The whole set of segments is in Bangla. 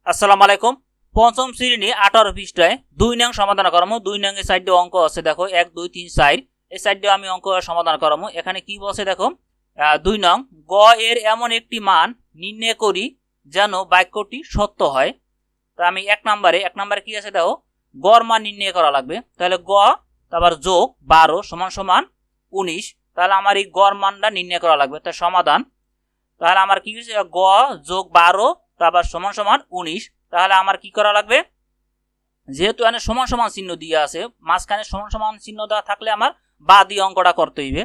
আসসালামু আলাইকুম। পঞ্চম শ্রেণী 18 পৃষ্ঠায় 2 নং সমাধান করব। 2 নং এর সাইডে অঙ্ক আছে, দেখো 1 2 3 4। এই সাইডে আমি অঙ্ক সমাধান করব। এখানে কি বলছে দেখো, 2 নং গ এর এমন একটি মান নির্ণয় করি যেন বাক্যটি সত্য হয়। তো আমি এক নম্বরে কি আছে দেখো, গড় মান নির্ণয় করা লাগবে। তাহলে গ তারপর যোগ 12 সমান সমান 19। তাহলে আমার এই গড় মানটা নির্ণয় করা লাগবে। তার সমাধান, তাহলে আমার কি হচ্ছে, গ যোগ 12 তারপর সমান সমান 19। তাহলে আমার কি করা লাগবে, যেহেতু এখানে সমান সমান চিহ্ন দিয়ে আছে, মাঝখানে সমান সমান চিহ্ন দেওয়া থাকলে আমার বা দিয়ে অঙ্কটা করতে হইবে।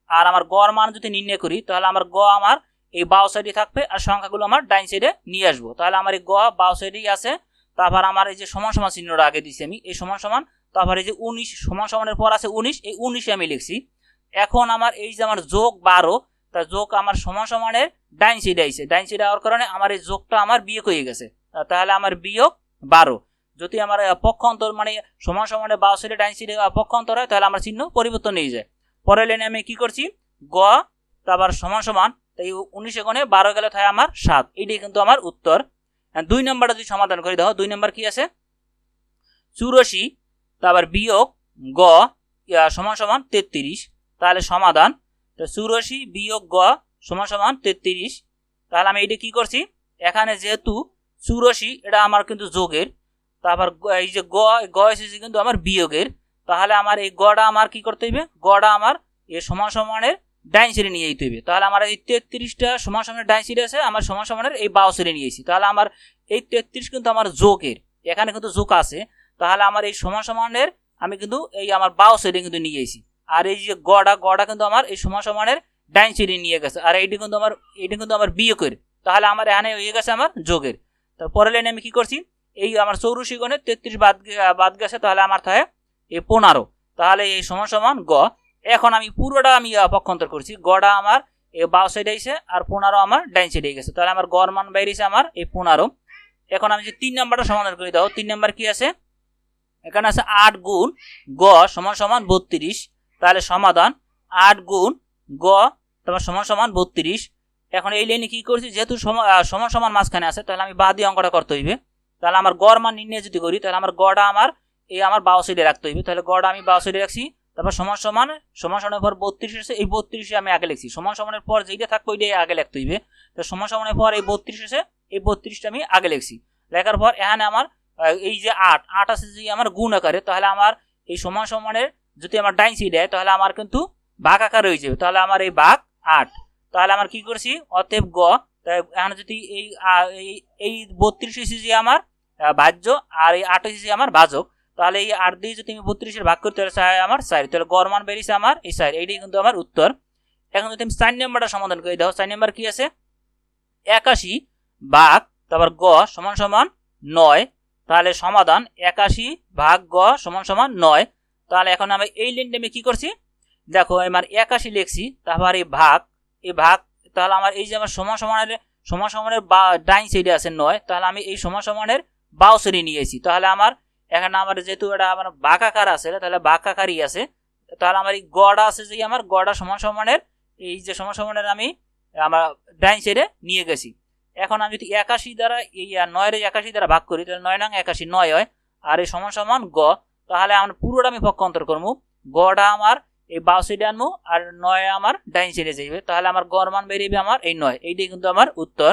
আর আমার গড় মান যদি নির্ণয় করি, তাহলে আমার গ আমার এই বাও সাইডে থাকবে আর সংখ্যাগুলো আমার ডাইন সাইডে নিয়ে আসবো। তাহলে আমার এই গ বাও সাইডেই আছে। তারপর আমার এই যে সমান সমান চিহ্নটা আগে দিচ্ছি আমি, এই সমান সমান, তারপর এই যে 19 সমান সমানের পর আছে 19, এই 19 আমি লিখছি। এখন আমার এই যে আমার যোগ 12, তা যোগ আমার সমান সমানের ডাইন সাইডে আইছে, ডাইন সাইডে হওয়ার কারণে আমার এই যোগটা আমার বিয়োগ হয়ে গেছে। তাহলে আমার বিয়োগ 12। যদি আমার পক্ষান্তর মানে সমান সমানে বাও সাইডে ডাইন সাইডে পক্ষান্তর হয়, তাহলে আমার চিহ্ন পরিবর্তন হয়ে যায়। পরের লাইনে আমি কি করছি, গ তারপর সমান সমান, তাই 19 গুণে 12 গেলে থাকে আমার 7। এইটাই কিন্তু আমার উত্তর। 2 নম্বরটা যদি সমাধান করি, দেখো 2 নম্বর কি আছে, 84 তারপর বিয়োগ গ সমান সমান 33। তাহলে সমাধান, 84 বিয়োগ গ সমান সমান 33। তাহলে আমি এইটা কি করছি, এখানে যেহেতু 84 এটা আমার কিন্তু যোগের, তারপর এই যে গ এসেছে কিন্তু আমার বিয়োগের। তাহলে আমার এই গটা আমার কি করতে হইবে, গটা আমার এই সমান সমানের ডাইন সাইডে নিয়ে যেতে হইবে। তাহলে আমার এই 33টা সমান সমানের ডাইন সাইডে আছে, আমার সমান সমানের এই বাও সাইডে নিয়েছি। তাহলে আমার এই 33 কিন্তু আমার যোগের, এখানে কিন্তু যোগ আছে। তাহলে আমার এই সমান সমানের আমি কিন্তু এই আমার বাও সাইডে কিন্তু নিয়ে এসেছি। আর এই যে গড়া কিন্তু আমার এই সমান সমানের ডাইন সাইডে নিয়ে গেছে, আর এইটা কিন্তু আমার বিয়োগের। তাহলে আমার এখানে হয়ে গেছে আমার যোগের। তারপরে লাইনে আমি কি করছি, এই আমার 84 গুণে 33 বাদ গেছে, তাহলে আমার থাকে এই 15। তাহলে এই সমান সমান গ। এখন আমি পুরোটা আমি পক্ষান্তর করছি, গড়া আমার এই বাও সাইডে আইছে আর 15 আমার ডাইন সাইডে গেছে। তাহলে আমার গড় মান বাইরেছে আমার এই 15। এখন আমি যে 3 নাম্বারটা সমাধান করে দাও। 3 নাম্বার কি আছে, এখানে আছে 8 গুণ গ সমান সমান 32। তাহলে সমাধান 8 গুণ গ তারপর সমান সমান 32। এখন এই লাইনে কি করছি, যেহেতু সমান সমান মাঝখানে আছে, তাহলে আমি বা দিয়ে অঙ্কটা করতে হইবে। তাহলে আমার গড় মান নির্ণয় যদি করি, তাহলে আমার গড়টা আমার এই আমার বাও সাইডে রাখতে হইবে। তাহলে গড়টা আমি বাও সাইডে রাখছি, তারপর সমান সমানের পর 32 আছে, এই 32 আমি আগে লিখছি। সমান সমানের পর যেটা থাকবে ওইটাই আগে লিখতে হইবে। তো সমান সমানের পর এই 32 আছে, এই 32টা আমি আগে লিখছি। লেখার পর এখানে আমার এই যে 8 আছে যে আমার গুণ আকারে, তাহলে আমার এই সমান সমানের যদি আমার ডাইন সাইডে হয়, তাহলে আমার কিন্তু ভাগ আকারে হয়ে যাবে। তাহলে আমার এই ভাগ 8। তাহলে আমার কি করছি, অতএব গ, এখানে যদি এই 32 এসেছে আমার ভাজ্য আর এই 8 এসেছে আমার ভাজক। তাহলে এই 8 দিয়ে যদি আমি 32 ভাগ করতে পারি আমার 4। তাহলে গড় মান বেরিয়েছে আমার এই 4। এইটাই কিন্তু আমার উত্তর। এখন যদি আমি 4 নম্বরটা সমাধান করি, দেখো 4 নম্বর কি আছে, 81 ভাগ তারপর গ সমান সমান 9। তাহলে সমাধান 81 ভাগ গ সমান সমান 9। তাহলে এখন আমি এই লাইনটা আমি কি করছি, দেখো আমার 81 লিখছি, তারপর এই ভাগ, তাহলে আমার এই যে আমার সমান সমানের ডাইন সাইডে আছে 9, তাহলে আমি এই সমান সমানের বাও সাইডে নিয়েছি। তাহলে আমার এখানে আমার যেহেতু এটা আমার বাঁক আকার আছে, তাহলে বাঁক আকারই আছে। তাহলে আমার এই গড়া আছে যে আমার গড়া সমান সমানের এই যে সমান সমানের আমি আমার ডাইন সাইডে নিয়ে গেছি। এখন আমি যদি 81 দ্বারা এই 9 এর 81 দ্বারা ভাগ করি, তাহলে 9 নং 81 9 হয়, আর এই সমান সমান গ। তাহলে আমার পুরোটা আমি পক্ষান্তর করবো, গড়া আমার এই বাও সাইডে আনবো আর 9 আমার ডাইন সাইডে যাইবে। তাহলে আমার গড় মান বেরিয়ে আমার এই 9। এইটাই কিন্তু আমার উত্তর।